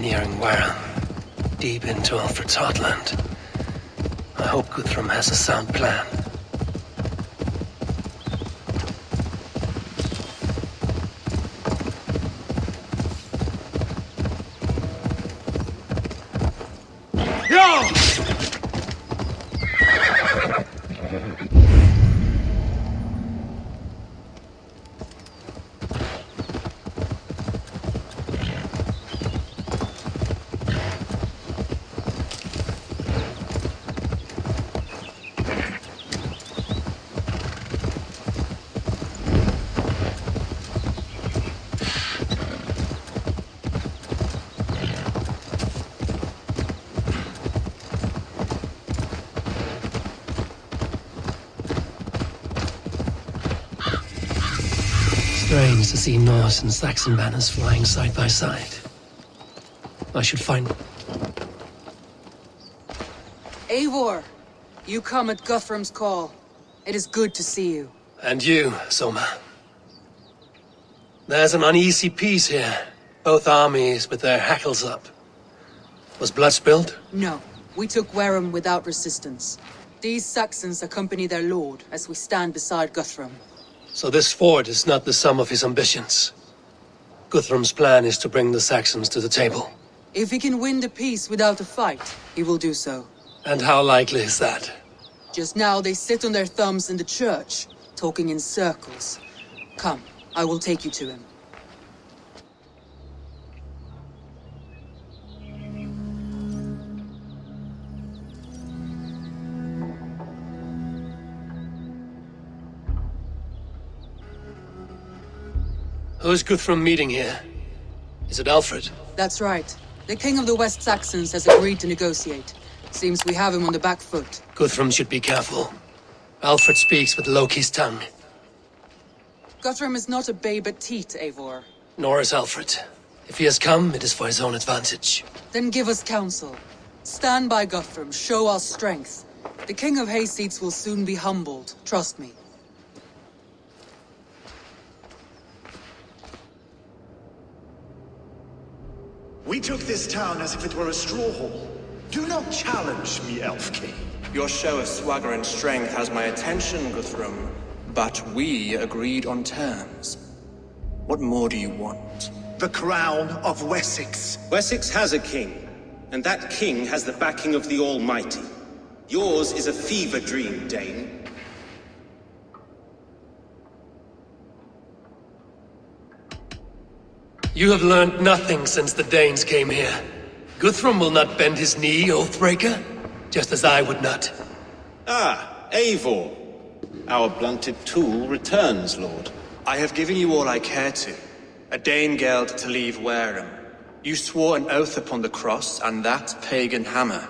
nearing Wareham, deep into Alfred's heartland. I hope Guthrum has a sound plan. Strange to see Norse and Saxon banners flying side by side. I should find... Eivor, you come at Guthrum's call. It is good to see you. And you, Soma. There's an uneasy peace here. Both armies with their hackles up. Was blood spilled? No, we took Wareham without resistance. These Saxons accompany their lord as we stand beside Guthrum. So this fort is not the sum of his ambitions. Guthrum's plan is to bring the Saxons to the table. If he can win the peace without a fight, he will do so. And how likely is that? Just now they sit on their thumbs in the church, talking in circles. Come, I will take you to him. Who is Guthrum meeting here? Is it Alfred? That's right. The king of the West Saxons has agreed to negotiate. Seems we have him on the back foot. Guthrum should be careful. Alfred speaks with Loki's tongue. Guthrum is not a babe at teat, Eivor. Nor is Alfred. If he has come, it is for his own advantage. Then give us counsel. Stand by Guthrum, show our strength. The king of Hayseeds will soon be humbled, trust me. We took this town as if it were a straw hall. Do not challenge me, Elf King. Your show of swagger and strength has my attention, Guthrum. But we agreed on terms. What more do you want? The crown of Wessex. Wessex has a king, and that king has the backing of the Almighty. Yours is a fever dream, Dane. You have learned nothing since the Danes came here. Guthrum will not bend his knee, Oathbreaker, just as I would not. Ah, Eivor. Our blunted tool returns, Lord. I have given you all I care to. A Danegeld to leave Wareham. You swore an oath upon the cross, and that pagan hammer.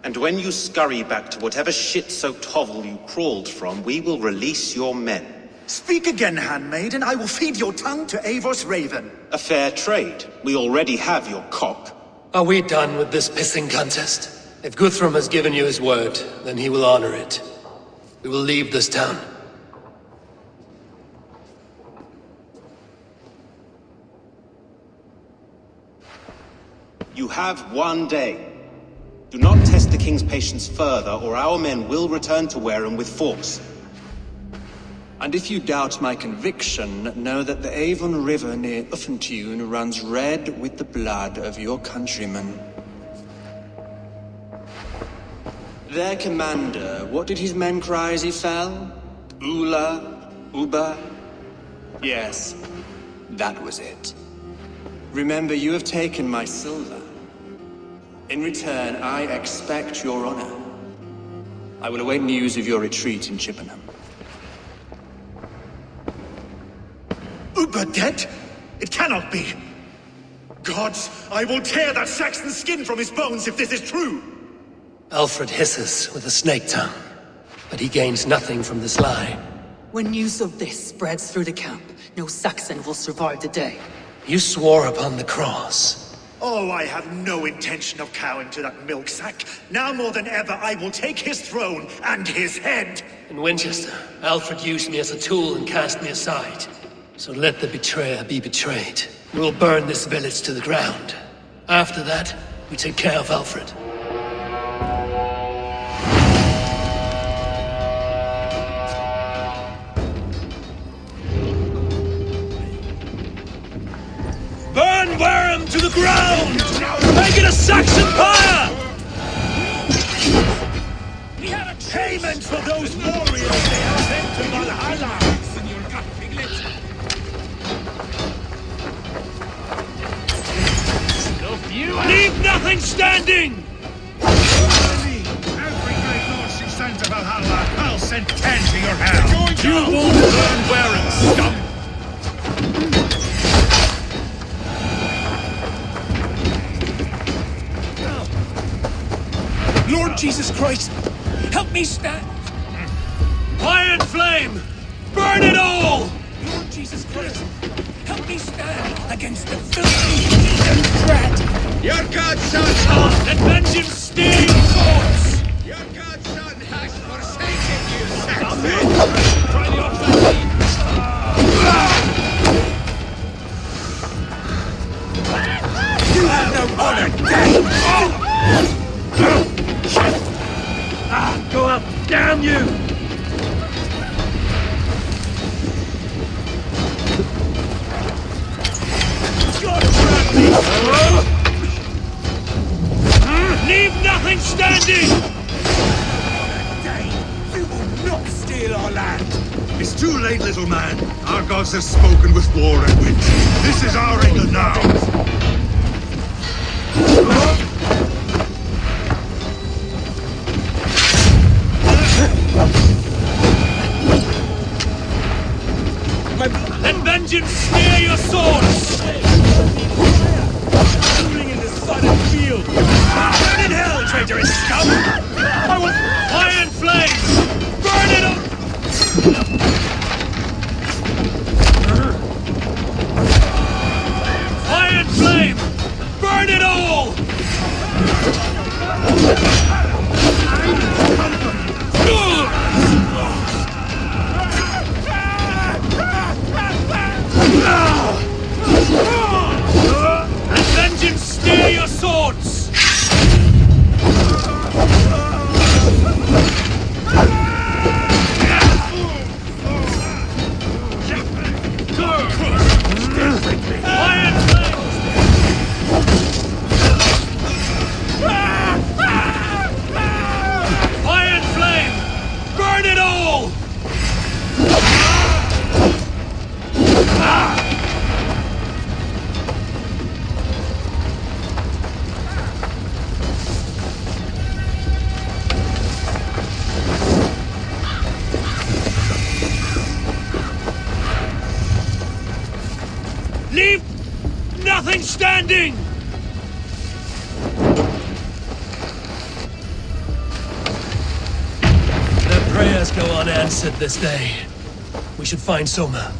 And when you scurry back to whatever shit-soaked hovel you crawled from, we will release your men. Speak again, handmaid, and I will feed your tongue to Eivor's raven. A fair trade. We already have your cock. Are we done with this pissing contest? If Guthrum has given you his word, then he will honor it. We will leave this town. You have 1 day. Do not test the king's patience further, or our men will return to Wareham with force. And if you doubt my conviction, know that the Avon River near Uffentune runs red with the blood of your countrymen. Their commander, what did his men cry as he fell? Ula? Uba? Yes, that was it. Remember, you have taken my silver. In return, I expect your honor. I will await news of your retreat in Chippenham. Uber dead? It cannot be. Gods, I will tear that Saxon skin from his bones if this is true. Alfred hisses with a snake tongue, but he gains nothing from this lie. When news of this spreads through the camp, no Saxon will survive the day. You swore upon the cross. Oh, I have no intention of cowing to that milk sack. Now more than ever, I will take his throne and his head. In Winchester, Alfred used me as a tool and cast me aside. So let the betrayer be betrayed. We'll burn this village to the ground. After that, we take care of Alfred. Burn Wareham to the ground! Make it a Saxon pyre! We have a payment for those warriors they have sent to Valhalla! Leave nothing standing! Every great lord she sends to Valhalla, I'll send 10 to your house! You won't burn Wareham, scum! Lord Jesus Christ, help me stand! Iron flame! Burn it all! Lord Jesus Christ, help me stand against the filthy heathen brat! Your godson! Let vengeance steer your course! Your godson has forsaken you, Try the offensive! You have no honor, dead! Go up! Damn you! Leave nothing standing! You will not steal our land! It's too late, little man. Our gods have spoken with war and wit. This is our England now. Let vengeance steer your swords! Shooting in the sun and field! Burn in hell, traitorous scum! I will... Iron flames! Burn it up! Iron flame! Burn it all! Let vengeance steer your swords! Iron flame! Iron flame! Burn it all! Leave nothing standing! Their prayers go unanswered this day. We should find Soma.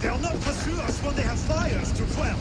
They'll not pursue us when they have fires to quell.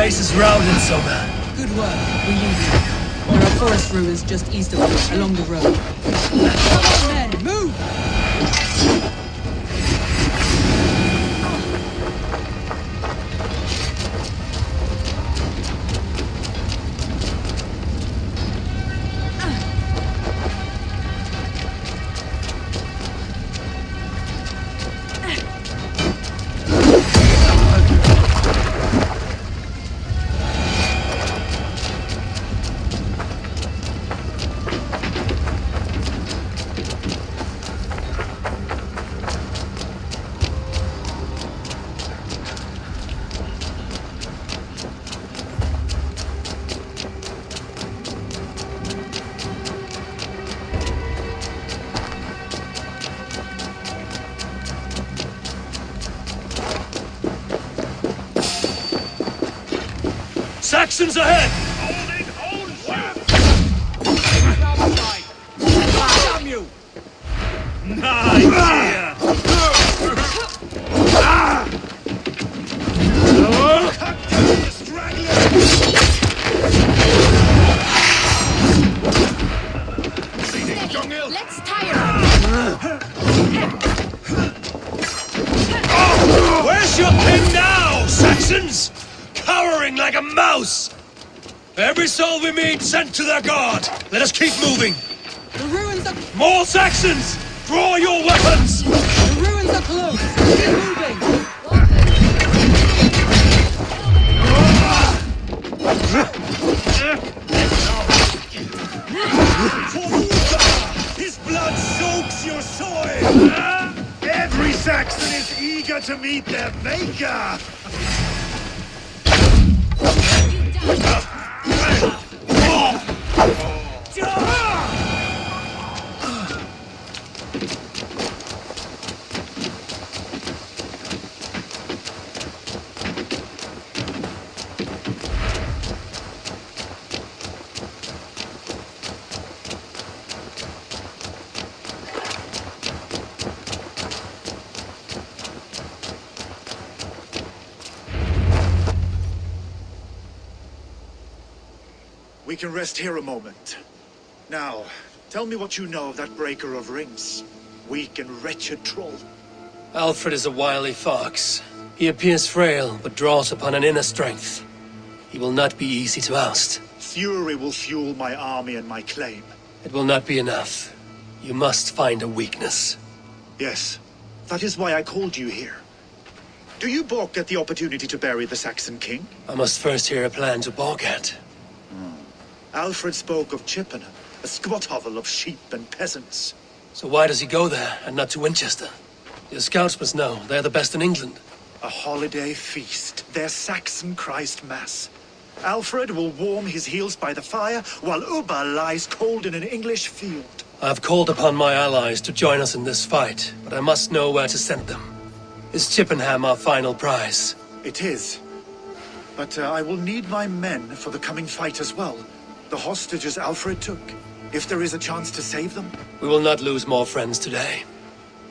base is routed, Soma. Good work. We leave you. There are forest ruins just east of us, along the road. Come on, men, move! Saxons ahead! Damn you! Let's tire him! Where's your king now, Saxons? Cowering like a mouse! Every soul we meet sent to their god! Let us keep moving! The ruins are... More Saxons! Draw your weapons! The ruins are close! Keep moving! His blood soaks your soil! Every Saxon is eager to meet their maker! We can rest here a moment. Now, tell me what you know of that breaker of rings. Weak and wretched troll. Alfred is a wily fox. He appears frail, but draws upon an inner strength. He will not be easy to oust. Fury will fuel my army and my claim. It will not be enough. You must find a weakness. Yes, that is why I called you here. Do you balk at the opportunity to bury the Saxon king? I must first hear a plan to balk at. Alfred spoke of Chippenham, a squat hovel of sheep and peasants. So why does he go there, and not to Winchester? Your scouts must know, they're the best in England. A holiday feast, their Saxon Christ Mass. Alfred will warm his heels by the fire, while Uba lies cold in an English field. I've called upon my allies to join us in this fight, but I must know where to send them. Is Chippenham our final prize? It is. But I will need my men for the coming fight as well. The hostages Alfred took. If there is a chance to save them. We will not lose more friends today.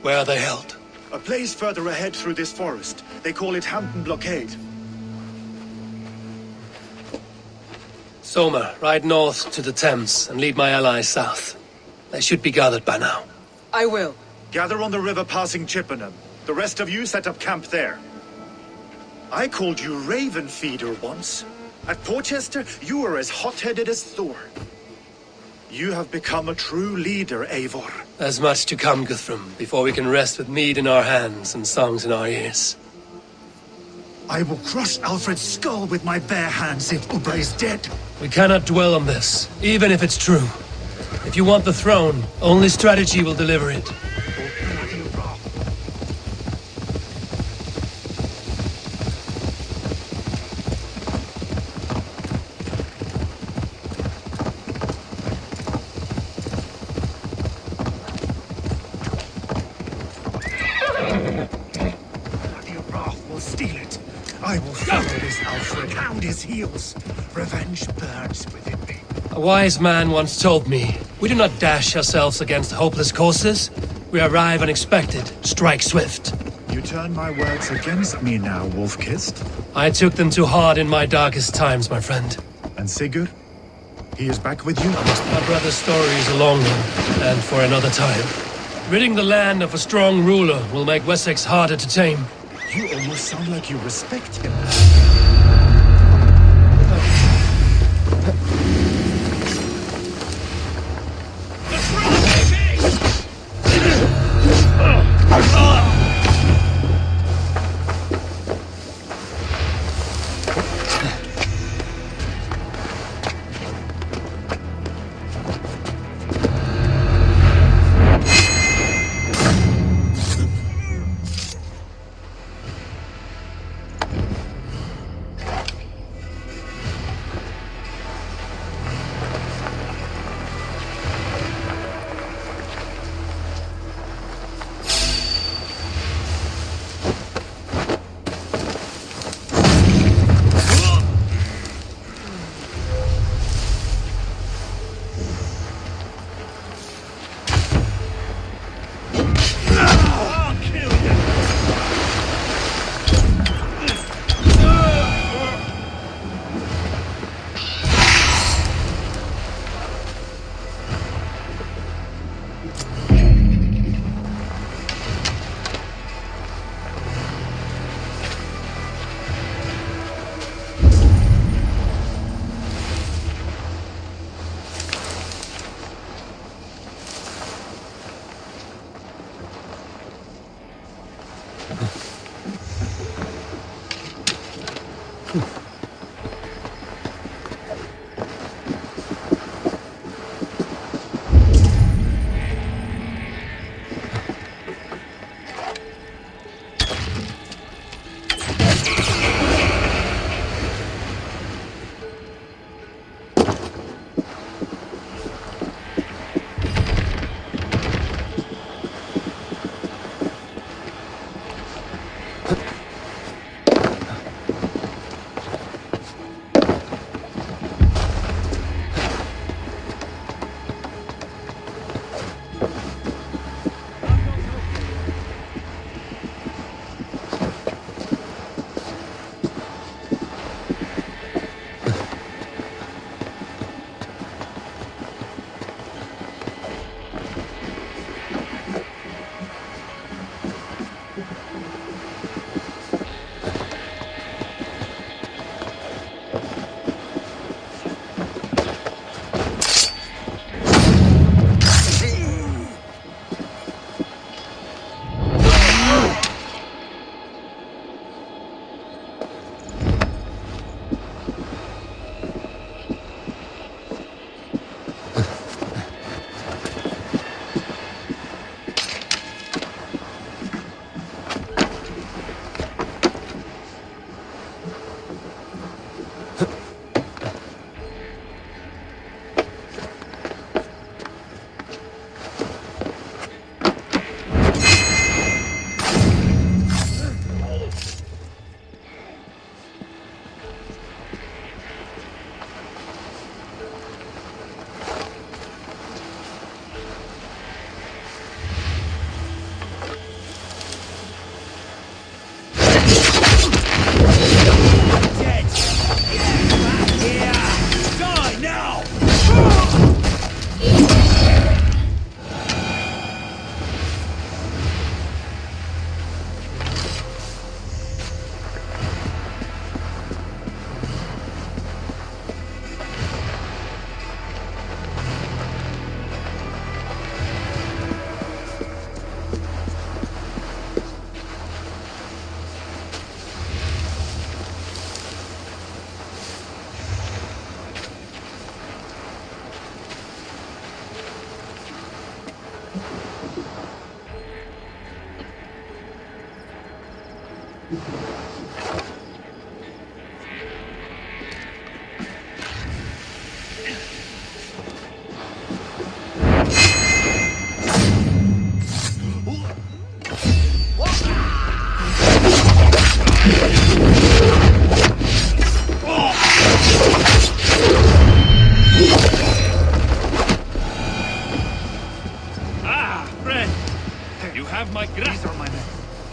Where are they held? A place further ahead through this forest. They call it Hampton Blockade. Soma, ride north to the Thames and lead my allies south. They should be gathered by now. I will. Gather on the river passing Chippenham. The rest of you set up camp there. I called you Raven Feeder once. At Porchester, you were as hot-headed as Thor. You have become a true leader, Eivor. There's much to come, Guthrum, before we can rest with mead in our hands and songs in our ears. I will crush Alfred's skull with my bare hands if Uba is dead. We cannot dwell on this, even if it's true. If you want the throne, only strategy will deliver it. Steal it. I will follow this Alfred, hound his heels. Revenge burns within me. A wise man once told me, we do not dash ourselves against hopeless courses. We arrive unexpected, strike swift. You turn my words against me now, Wolf-Kissed. I took them too hard in my darkest times, my friend. And Sigurd? He is back with you? My brother's story is a long one, and for another time. Ridding the land of a strong ruler will make Wessex harder to tame. You almost sound like you respect him.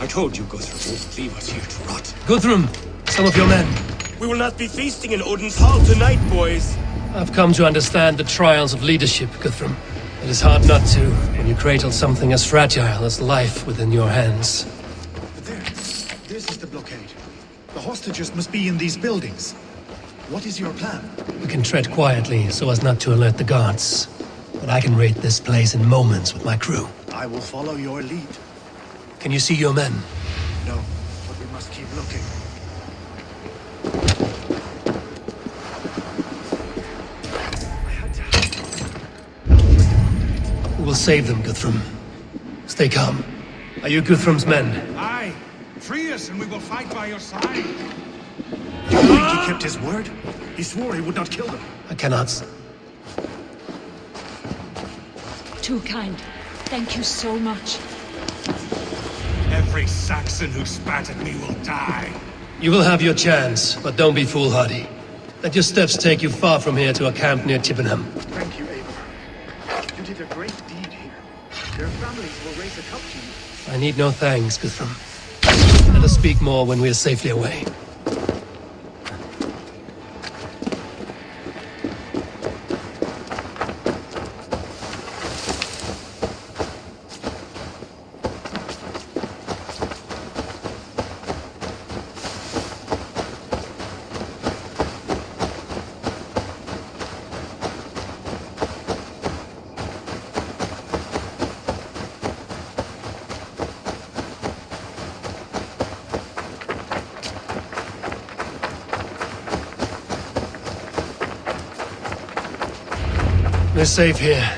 I told you, Guthrum won't leave us here to rot. Guthrum, Some of your men. We will not be feasting in Odin's hall tonight, boys. I've come to understand the trials of leadership, Guthrum. It is hard not to, when you cradle something as fragile as life within your hands. There. This is the blockade. The hostages must be in these buildings. What is your plan? We can tread quietly so as not to alert the guards. But I can raid this place in moments with my crew. I will follow your lead. Can you see your men? No, but we must keep looking. We will save them, Guthrum. Stay calm. Are you Guthrum's men? Aye. Free us and we will fight by your side. You think he kept his word? He swore he would not kill them. I cannot. Too kind. Thank you so much. Every Saxon who spat at me will die. You will have your chance, but don't be foolhardy. Let your steps take you far from here to a camp near Chippenham. Thank you, Eivor. You did a great deed here. Their families will raise a cup to you. I need no thanks, Guthrum. Let us speak more when we are safely away. We're safe here.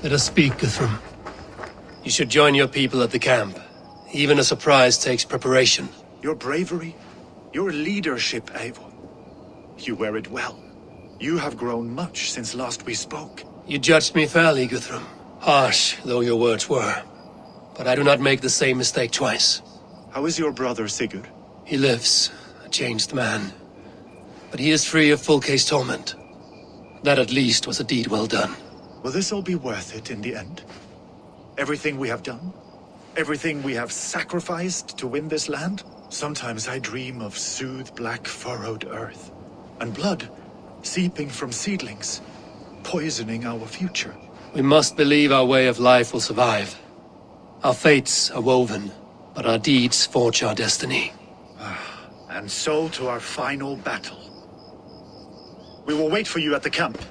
Let us speak, Guthrum. You should join your people at the camp. Even a surprise takes preparation. Your bravery, your leadership, Eivor. You wear it well. You have grown much since last we spoke. You judged me fairly, Guthrum. Harsh, though your words were. But I do not make the same mistake twice. How is your brother, Sigurd? He lives, a changed man. But he is free of full case torment. That at least was a deed well done. Will this all be worth it in the end? Everything we have done? Everything we have sacrificed to win this land? Sometimes I dream of soothed black furrowed earth, and blood seeping from seedlings, poisoning our future. We must believe our way of life will survive. Our fates are woven, but our deeds forge our destiny. And so to our final battle. We will wait for you at the camp.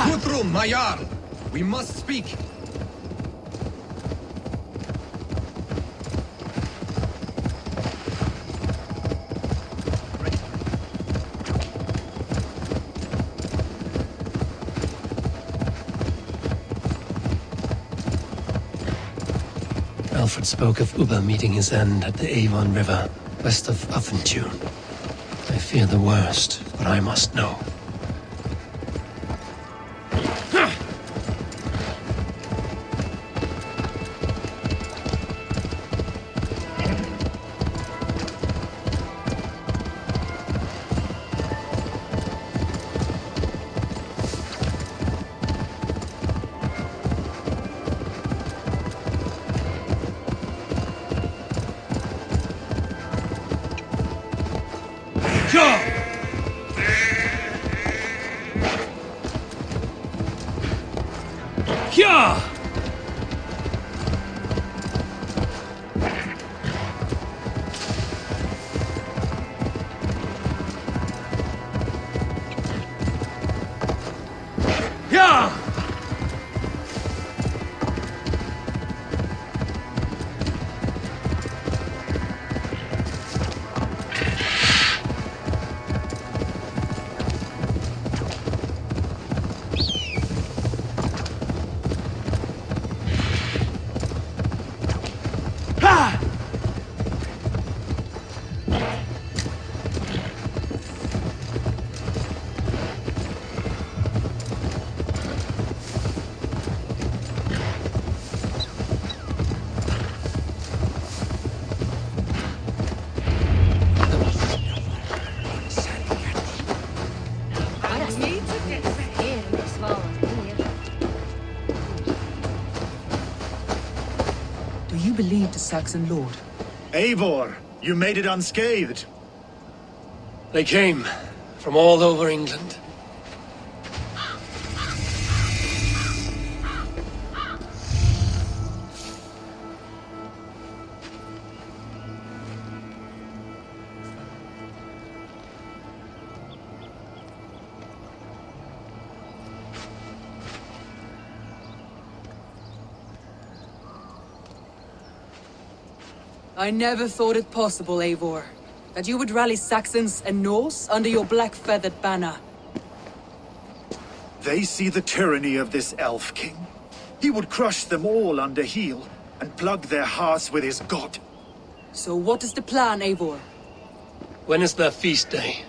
Guthrum, my Jarl! We must speak! Alfred spoke of Uber meeting his end at the Avon River, west of Affentune. I fear the worst, but I must know. Yeah! believed the Saxon lord? Eivor, you made it unscathed. They came from all over England. I never thought it possible, Eivor, that you would rally Saxons and Norse under your black-feathered banner. They see the tyranny of this elf king. He would crush them all under heel and plug their hearts with his god. So what is the plan, Eivor? When is their feast day?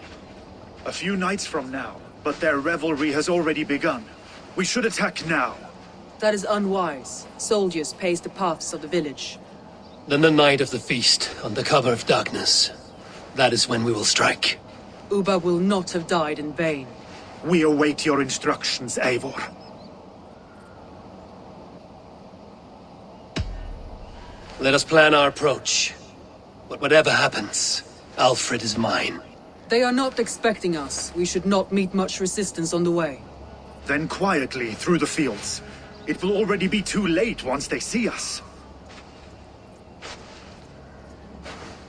A few nights from now, but their revelry has already begun. We should attack now. That is unwise. Soldiers pace the paths of the village. Then the night of the feast, under cover of darkness. That is when we will strike. Uba will not have died in vain. We await your instructions, Eivor. Let us plan our approach. But whatever happens, Alfred is mine. They are not expecting us. We should not meet much resistance on the way. Then quietly through the fields. It will already be too late once they see us.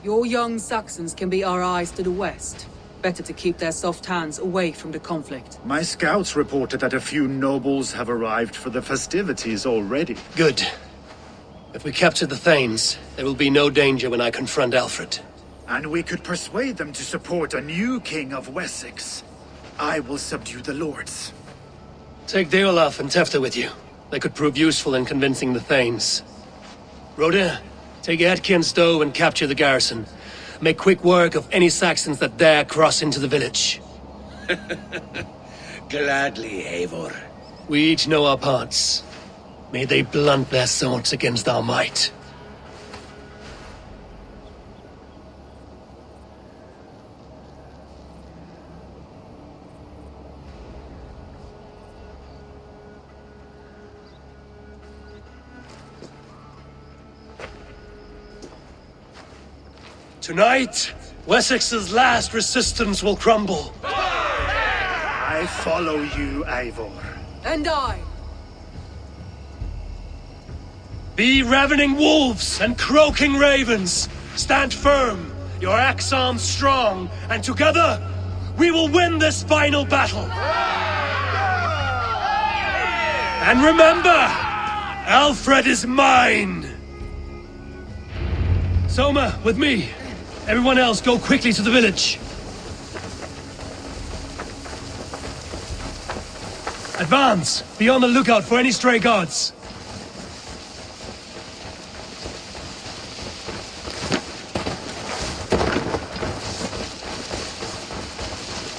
Your young Saxons can be our eyes to the west. Better to keep their soft hands away from the conflict. My scouts reported that a few nobles have arrived for the festivities already. Good. If we capture the Thanes, there will be no danger when I confront Alfred. And we could persuade them to support a new king of Wessex. I will subdue the lords. Take Deolaf and Tefta with you. They could prove useful in convincing the Thanes. Rodin, take Etkin Stowe and capture the garrison. Make quick work of any Saxons that dare cross into the village. Gladly, Eivor. We each know our parts. May they blunt their swords against our might. Tonight, Wessex's last resistance will crumble. I follow you, Eivor. And I! Be ravening wolves and croaking ravens. Stand firm, your axe arms strong, and together, we will win this final battle. And remember, Alfred is mine. Soma, with me. Everyone else, go quickly to the village. Advance! Be on the lookout for any stray guards.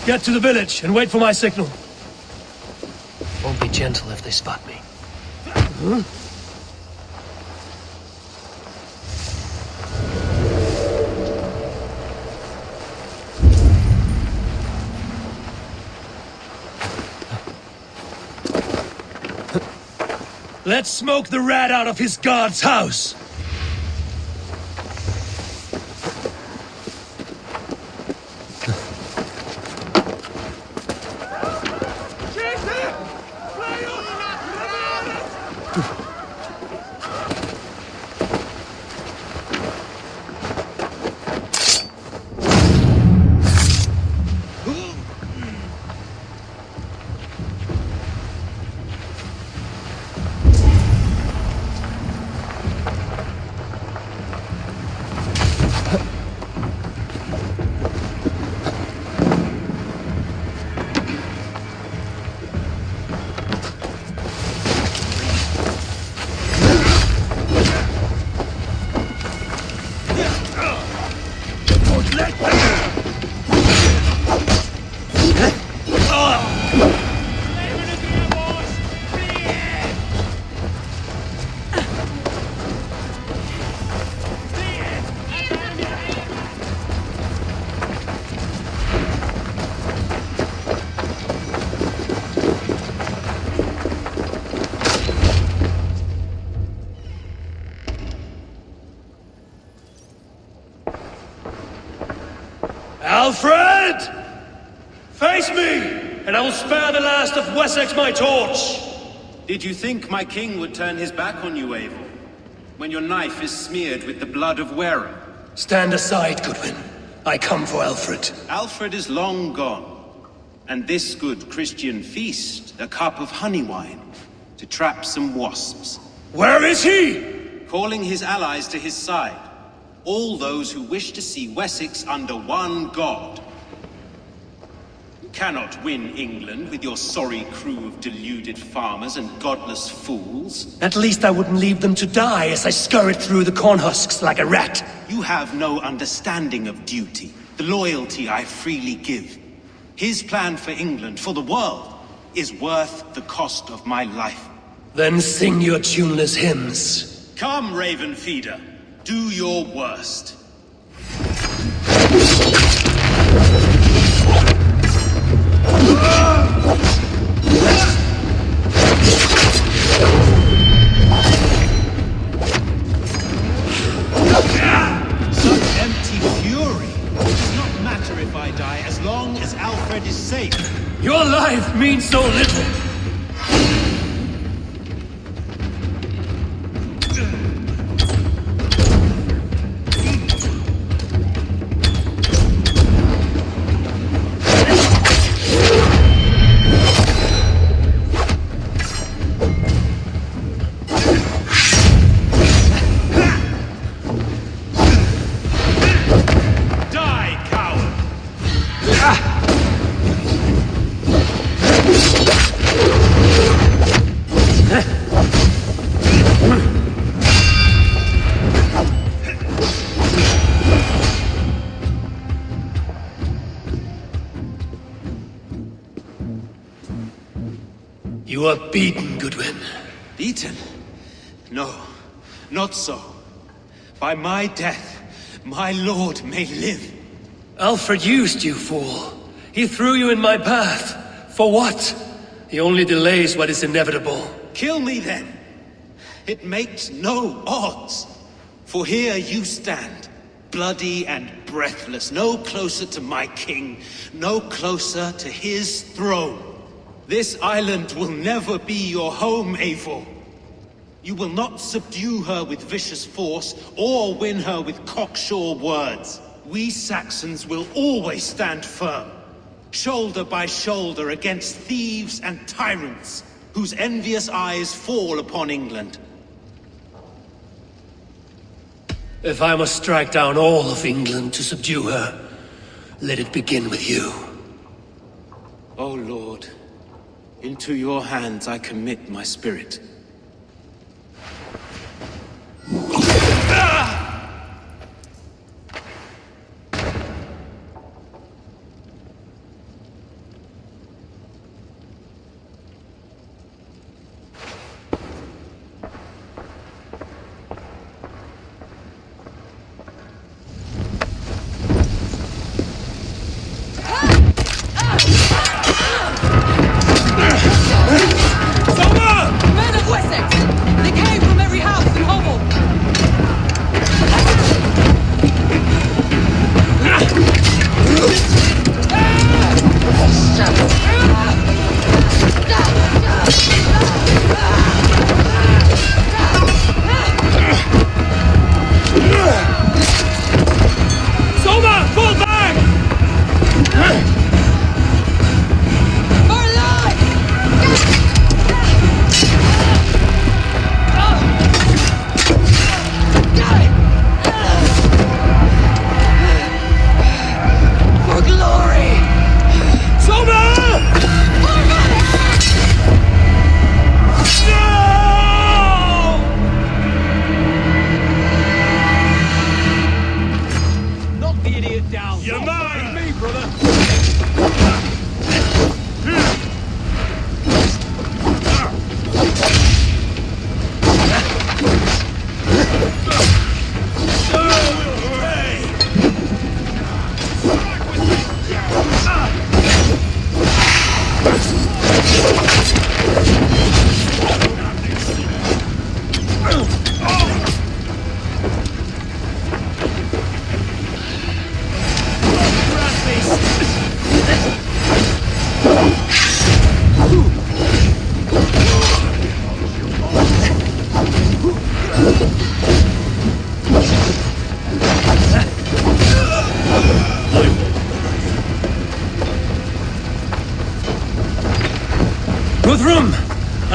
Get to the village and wait for my signal. Won't be gentle if they spot me. Huh? Let's smoke the rat out of his guard's house! Alfred! Face me, and I will spare the last of Wessex my torch! Did you think my king would turn his back on you, Eivor? When your knife is smeared with the blood of Wareham? Stand aside, Goodwin. I come for Alfred. Alfred is long gone. And this good Christian feast, a cup of honey wine, to trap some wasps. Where is he? Calling his allies to his side. All those who wish to see Wessex under one god. You cannot win England with your sorry crew of deluded farmers and godless fools. At least I wouldn't leave them to die as I scurried through the corn husks like a rat. You have no understanding of duty, the loyalty I freely give. His plan for England, for the world, is worth the cost of my life. Then sing your tuneless hymns. Come, Raven Feeder. Do your worst. Such empty fury. It does not matter if I die, as long as Alfred is safe. Your life means so little. You are beaten, Goodwin. Beaten? No, not so. By my death, my lord may live. Alfred used you, fool. He threw you in my path. For what? He only delays what is inevitable. Kill me then. It makes no odds. For here you stand, bloody and breathless, no closer to my king, no closer to his throne. This island will never be your home, Eivor. You will not subdue her with vicious force, or win her with cocksure words. We Saxons will always stand firm, shoulder by shoulder against thieves and tyrants, whose envious eyes fall upon England. If I must strike down all of England to subdue her, let it begin with you. O Lord, into your hands I commit my spirit.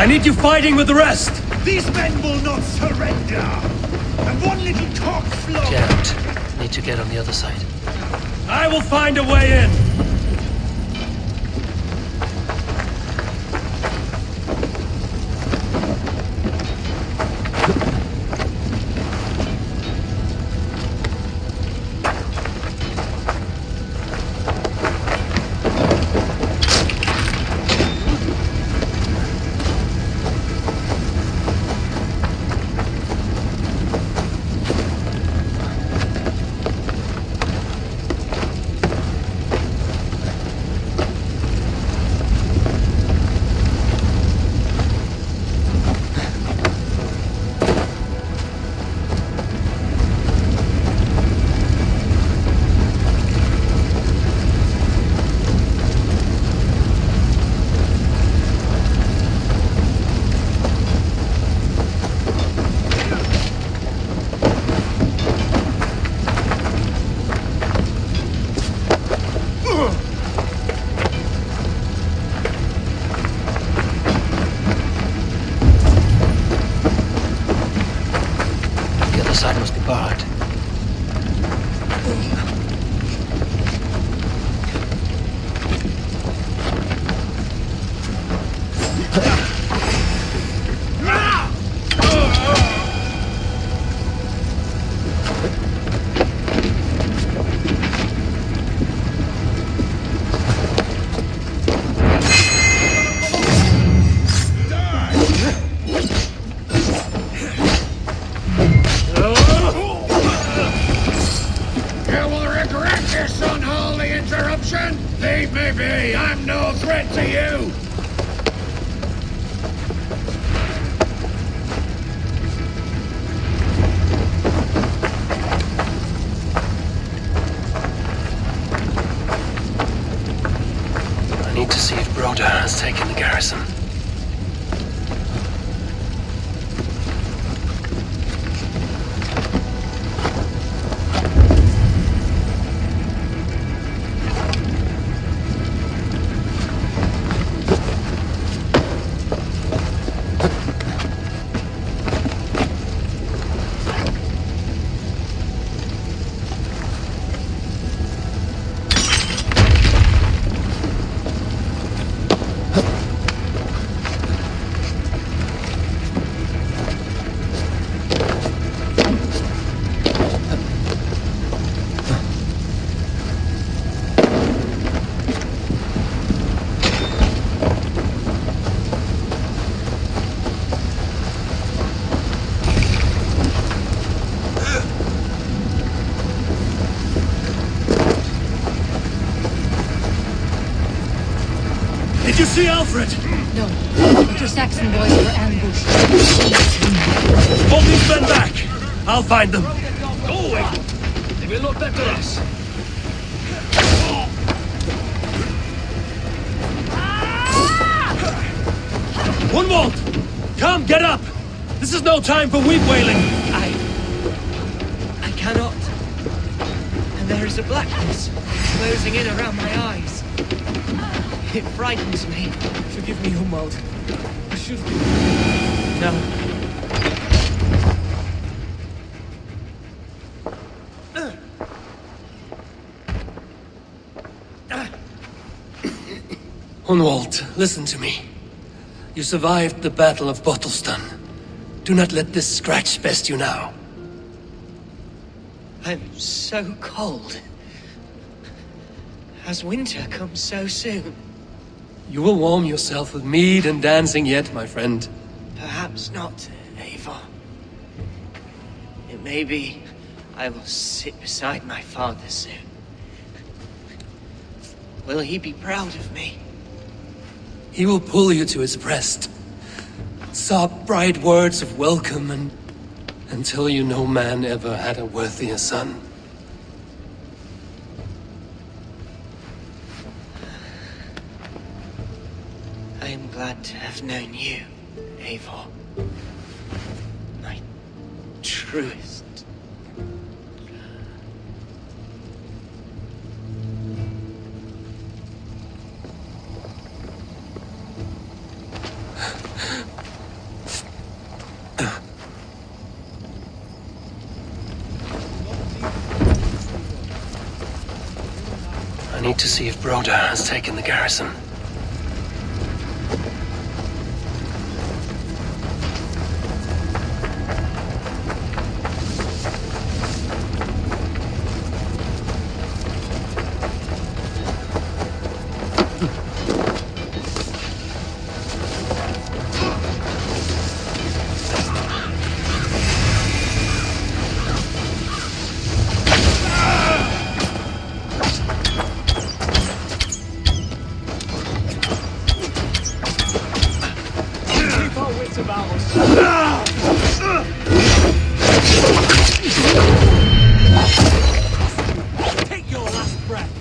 need you fighting with the rest! These men will not surrender! And one little cock flog... Jammed. Need to get on the other side. I will find a way in! Leave me be! I'm no threat to you! I need to see if Broda has taken the garrison. Did you see Alfred? No, but your Saxon boys were ambushed. Hold these men back! I'll find them. Go away! They will not better us! Gunwald! Come, get up! This is no time for weep wailing! I cannot. And there is a blackness closing in around my eyes. It frightens me. Forgive me, Humwald. I should... No. Hunwald, listen to me. You survived the Battle of Bottleston. Do not let this scratch best you now. I'm so cold. Has winter come so soon? You will warm yourself with mead and dancing yet, my friend. Perhaps not, Eivor. It may be I will sit beside my father soon. Will he be proud of me? He will pull you to his breast. Sob bright words of welcome and... until you no man ever had a worthier son. I am glad to have known you, Eivor. My truest. I need to see if Broda has taken the garrison. Take your last breath.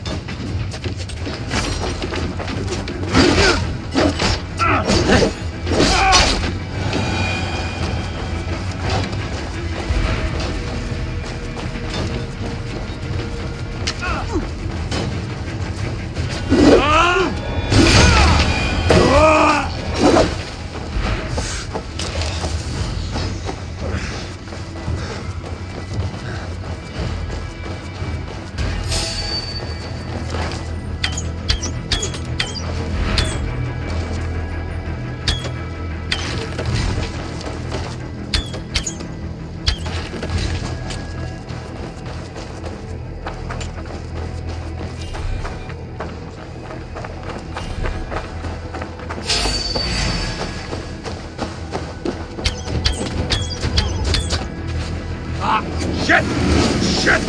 Shit! Shit!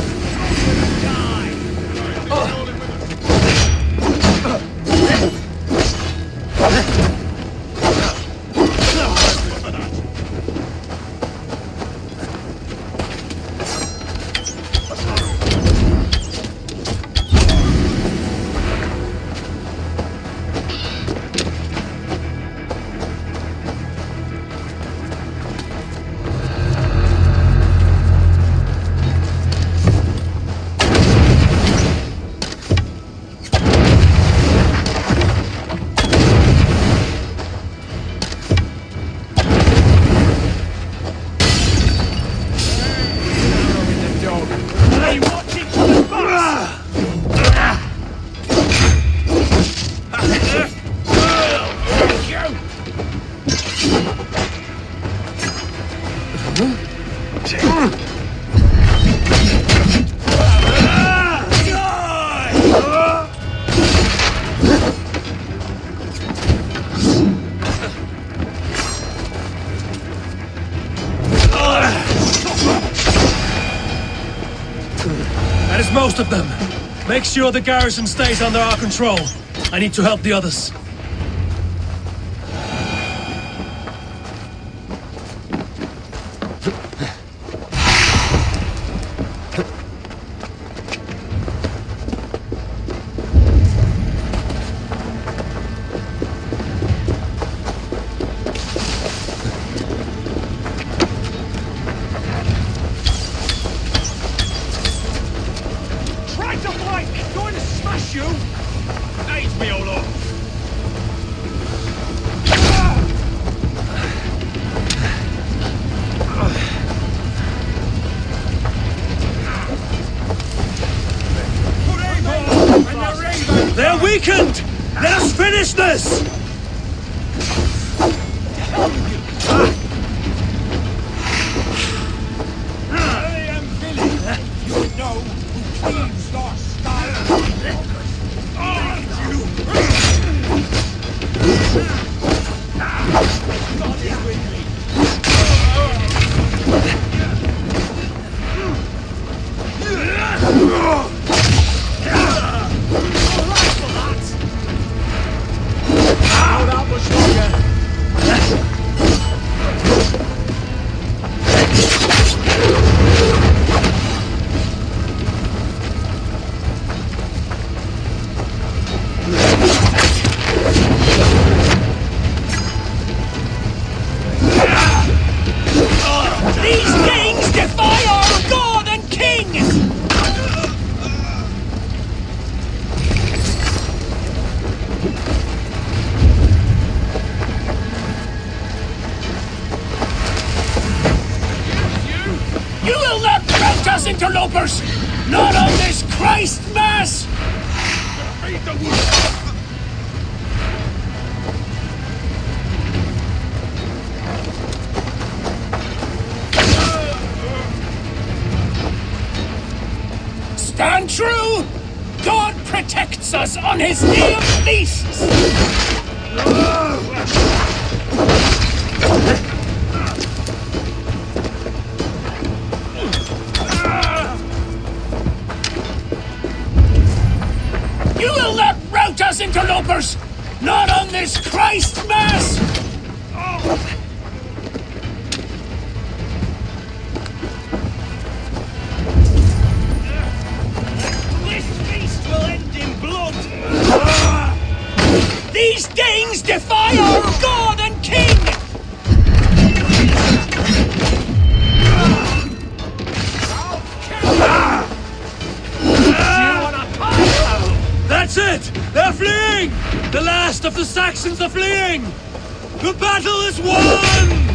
That is most of them. Make sure the garrison stays under our control. I need to help the others. They're weakened! Let's finish this! interlopers! Not on this Christ Mass! Stand true! God protects us on his day of feasts! You will not rout us, interlopers! Not on this Christ Mass! This feast will end in blood! These Danes defy our God and King! That's it! They're fleeing! The last of the Saxons are fleeing! The battle is won!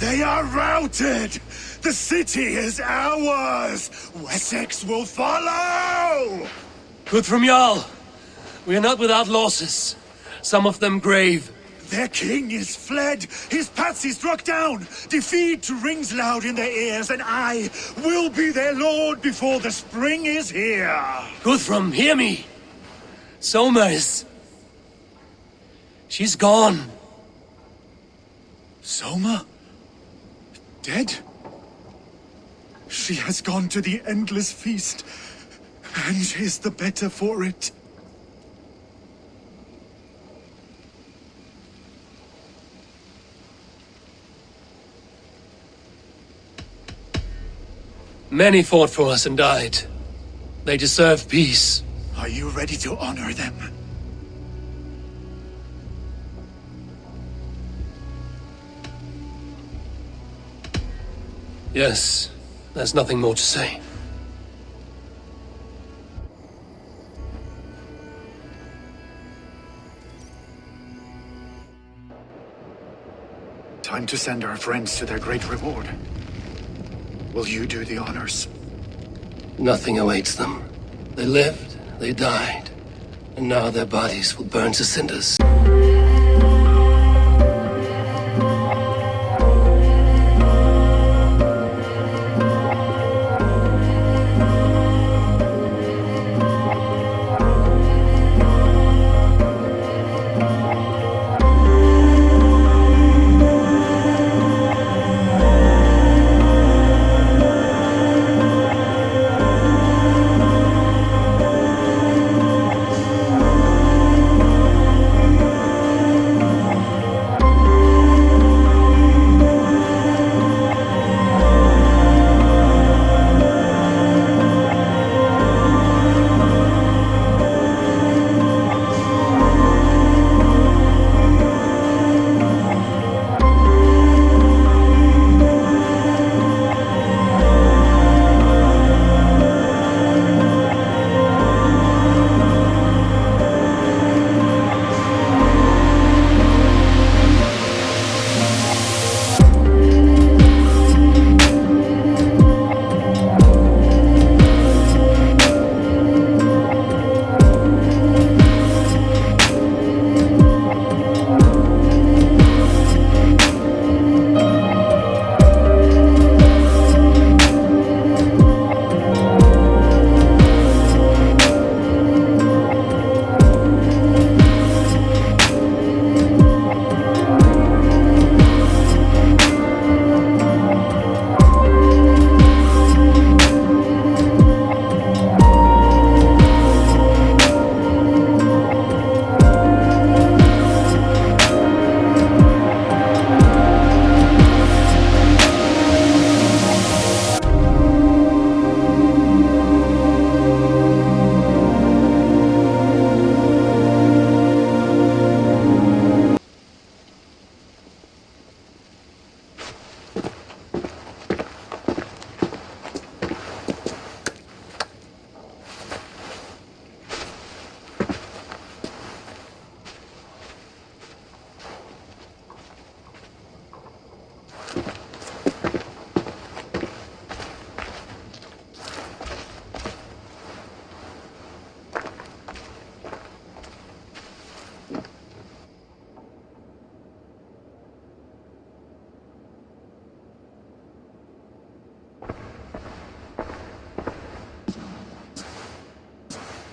They are routed! The city is ours! Wessex will follow! Good from Jarl. We are not without losses. Some of them grave. Their king is fled! His patsy struck down! Defeat rings loud in their ears, and I will be their lord before the spring is here! Guthrum, hear me! Somers. She's gone. Soma? Dead? She has gone to the endless feast, and is the better for it. Many fought for us and died. They deserve peace. Are you ready to honor them? Yes, there's nothing more to say. Time to send our friends to their great reward. Will you do the honors? Nothing awaits them. They lived, they died, and now their bodies will burn to cinders.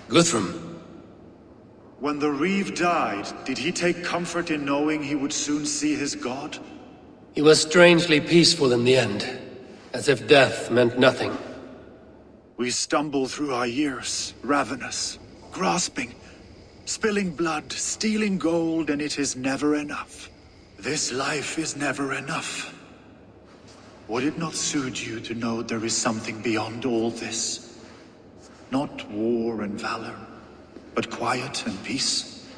Guthrum. When the Reeve died, did he take comfort in knowing he would soon see his god? He was strangely peaceful in the end, as if death meant nothing. We stumble through our years, ravenous, grasping, spilling blood, stealing gold, and it is never enough. This life is never enough. Would it not suit you to know there is something beyond all this? Not war and valor, but quiet and peace?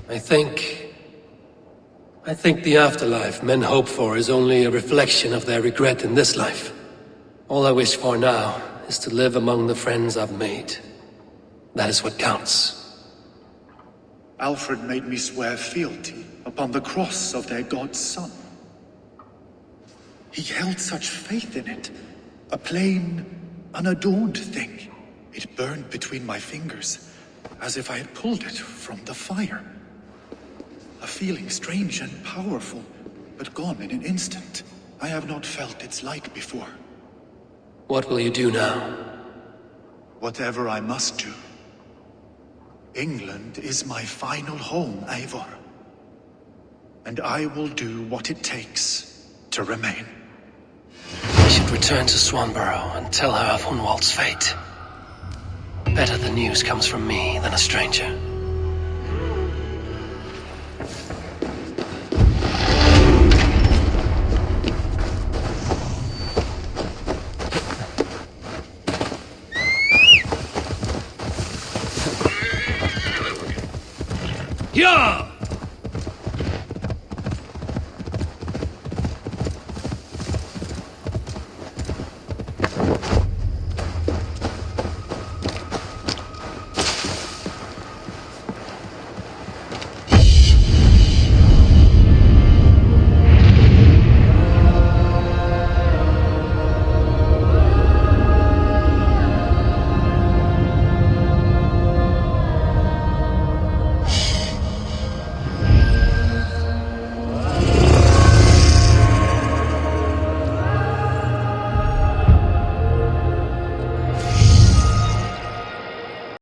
I think the afterlife men hope for is only a reflection of their regret in this life. All I wish for now is to live among the friends I've made. That is what counts. Alfred made me swear fealty upon the cross of their god's son. He held such faith in it, a plain, unadorned thing. It burned between my fingers, as if I had pulled it from the fire. A feeling strange and powerful, but gone in an instant. I have not felt its like before. What will you do now? Whatever I must do. England is my final home, Eivor. And I will do what it takes to remain. I should return to Swanborough and tell her of Hunwald's fate. Better the news comes from me than a stranger. Yeah!